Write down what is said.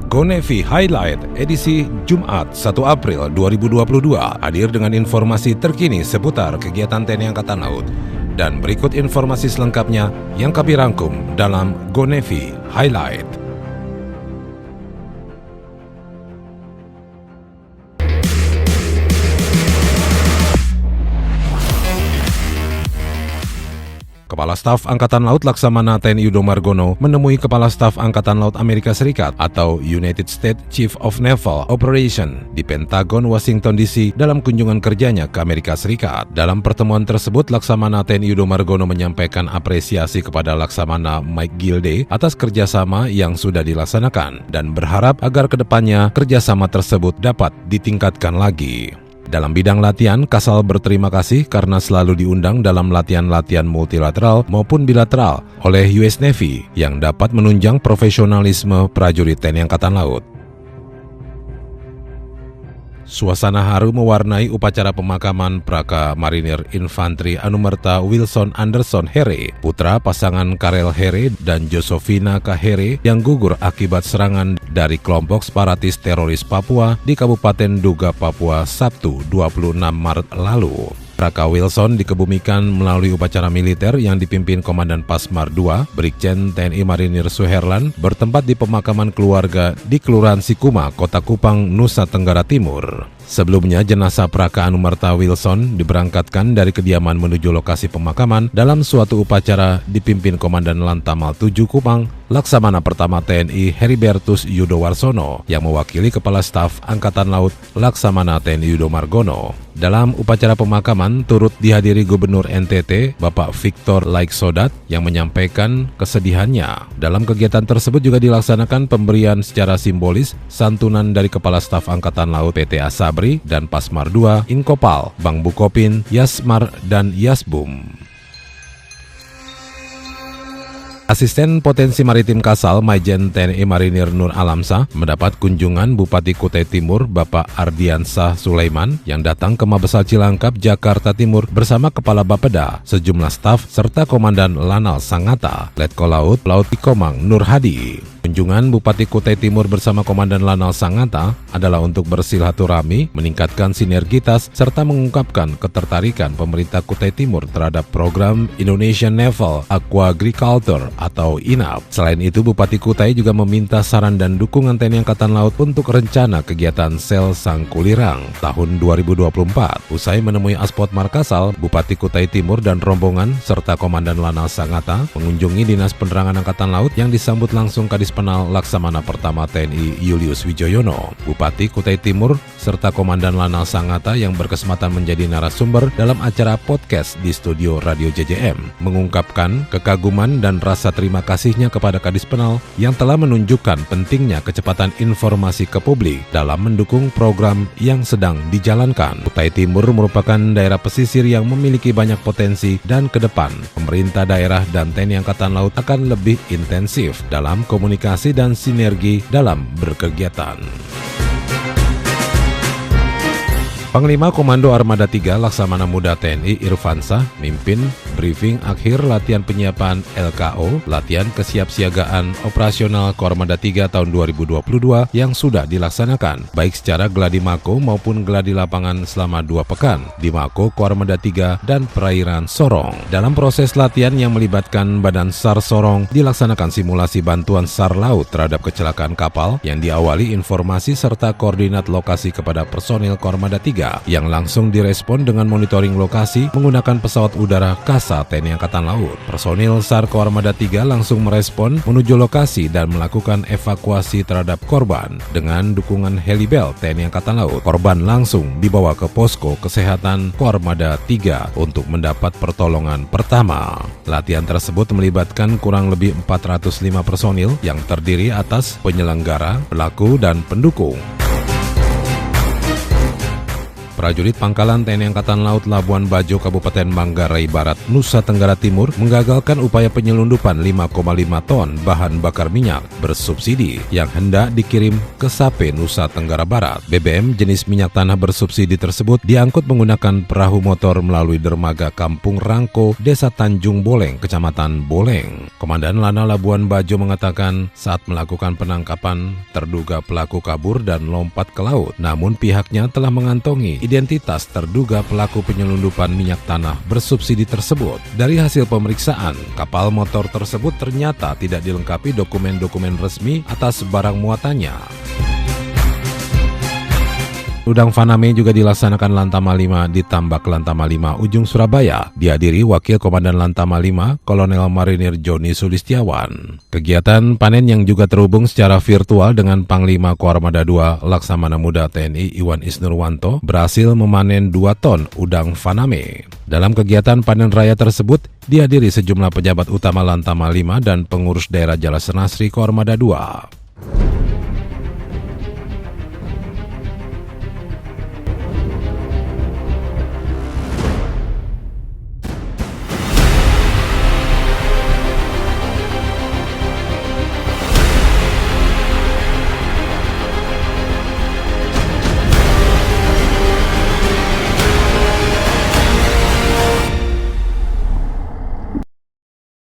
Go Navy Highlight edisi Jumat 1 April 2022 hadir dengan informasi terkini seputar kegiatan TNI Angkatan Laut. Dan berikut informasi selengkapnya yang kami rangkum dalam Go Navy Highlight. Kepala Staf Angkatan Laut Laksamana TNI Yudo Margono menemui Kepala Staf Angkatan Laut Amerika Serikat atau United States Chief of Naval Operations di Pentagon, Washington DC dalam kunjungan kerjanya ke Amerika Serikat. Dalam pertemuan tersebut, Laksamana TNI Yudo Margono menyampaikan apresiasi kepada Laksamana Mike Gilday atas kerjasama yang sudah dilaksanakan dan berharap agar kedepannya kerjasama tersebut dapat ditingkatkan lagi. Dalam bidang latihan, Kasal berterima kasih karena selalu diundang dalam latihan-latihan multilateral maupun bilateral oleh US Navy yang dapat menunjang profesionalisme prajurit TNI Angkatan Laut. Suasana haru mewarnai upacara pemakaman Praka Marinir Infantri Anumerta Wilson Anderson Here, putra pasangan Karel Here dan Josephina K. Here yang gugur akibat serangan dari kelompok separatis teroris Papua di Kabupaten Duga, Papua, Sabtu 26 Maret lalu. Praka Wilson dikebumikan melalui upacara militer yang dipimpin Komandan Pasmar II, Brigjen TNI Marinir Suherlan, bertempat di pemakaman keluarga di Kelurahan Sikuma, Kota Kupang, Nusa Tenggara Timur. Sebelumnya, jenazah Praka Anumerta Wilson diberangkatkan dari kediaman menuju lokasi pemakaman dalam suatu upacara dipimpin Komandan Lantamal 7 Kupang, Laksamana Pertama TNI Heribertus Yudo Warsono yang mewakili Kepala Staf Angkatan Laut Laksamana TNI Yudo Margono. Dalam upacara pemakaman turut dihadiri Gubernur NTT Bapak Victor Laiksodat yang menyampaikan kesedihannya. Dalam kegiatan tersebut juga dilaksanakan pemberian secara simbolis santunan dari Kepala Staf Angkatan Laut PT Asabri dan Pasmar II, Inkopal, Bang Bukopin, Yasmar, dan Yasbum. Asisten Potensi Maritim Kasal Majen TNI Marinir Nur Alamsah mendapat kunjungan Bupati Kutai Timur Bapak Ardiansah Sulaiman yang datang ke Mabesal Cilangkap, Jakarta Timur bersama Kepala Bapeda, sejumlah staf serta Komandan Lanal Sangatta, Letkol Laut Ikomang Nur Hadi. Kunjungan Bupati Kutai Timur bersama Komandan Lanal Sangatta adalah untuk bersilaturahmi, meningkatkan sinergitas, serta mengungkapkan ketertarikan pemerintah Kutai Timur terhadap program Indonesian Naval Aqua Agriculture atau INAP. Selain itu, Bupati Kutai juga meminta saran dan dukungan TNI Angkatan Laut untuk rencana kegiatan Sel Sangkulirang tahun 2024. Usai menemui Aspot Markasal, Bupati Kutai Timur dan rombongan serta Komandan Lanal Sangatta mengunjungi Dinas Penerangan Angkatan Laut yang disambut langsung Kadis Penal Laksamana Pertama TNI Julius Wijoyono. Bupati Kutai Timur serta Komandan Lanal Sangatta yang berkesempatan menjadi narasumber dalam acara podcast di studio Radio JJM mengungkapkan kekaguman dan rasa terima kasihnya kepada Kadis Penal yang telah menunjukkan pentingnya kecepatan informasi ke publik dalam mendukung program yang sedang dijalankan. Kutai Timur merupakan daerah pesisir yang memiliki banyak potensi dan ke depan pemerintah daerah dan TNI Angkatan Laut akan lebih intensif dalam komunikasi dan sinergi dalam berkegiatan. Panglima Komando Armada 3 Laksamana Muda TNI Irfansyah mimpin briefing akhir latihan penyiapan LKO, latihan kesiapsiagaan operasional Kormada 3 tahun 2022 yang sudah dilaksanakan, baik secara gladi mako maupun gladi lapangan selama 2 pekan di Mako, Kormada 3, dan perairan Sorong. Dalam proses latihan yang melibatkan Badan SAR Sorong, dilaksanakan simulasi bantuan SAR Laut terhadap kecelakaan kapal yang diawali informasi serta koordinat lokasi kepada personil Kormada 3 yang langsung direspon dengan monitoring lokasi menggunakan pesawat udara Kasa TNI Angkatan Laut. Personil SAR Kormada 3 langsung merespon menuju lokasi dan melakukan evakuasi terhadap korban dengan dukungan helibel TNI Angkatan Laut. Korban langsung dibawa ke posko kesehatan Kormada 3 untuk mendapat pertolongan pertama. Latihan tersebut melibatkan kurang lebih 405 personil yang terdiri atas penyelenggara, pelaku, dan pendukung. Prajurit Pangkalan TNI Angkatan Laut Labuan Bajo, Kabupaten Manggarai Barat, Nusa Tenggara Timur menggagalkan upaya penyelundupan 5,5 ton bahan bakar minyak bersubsidi yang hendak dikirim ke Sape, Nusa Tenggara Barat. BBM jenis minyak tanah bersubsidi tersebut diangkut menggunakan perahu motor melalui dermaga Kampung Rangko, Desa Tanjung Boleng, Kecamatan Boleng. Komandan Lana Labuan Bajo mengatakan saat melakukan penangkapan terduga pelaku kabur dan lompat ke laut, namun pihaknya telah mengantongi identitas terduga pelaku penyelundupan minyak tanah bersubsidi tersebut. Dari hasil pemeriksaan, kapal motor tersebut ternyata tidak dilengkapi dokumen-dokumen resmi atas barang muatannya. Udang Faname juga dilaksanakan Lantama 5 di Tambak Lantama 5 Ujung Surabaya, dihadiri Wakil Komandan Lantama 5 Kolonel Marinir Joni Sulistiawan. Kegiatan panen yang juga terhubung secara virtual dengan Panglima Koarmada II Laksamana Muda TNI Iwan Isnurwanto berhasil memanen 2 ton udang Faname. Dalam kegiatan panen raya tersebut dihadiri sejumlah pejabat utama Lantama 5 dan pengurus daerah Jala Senasri Koarmada II.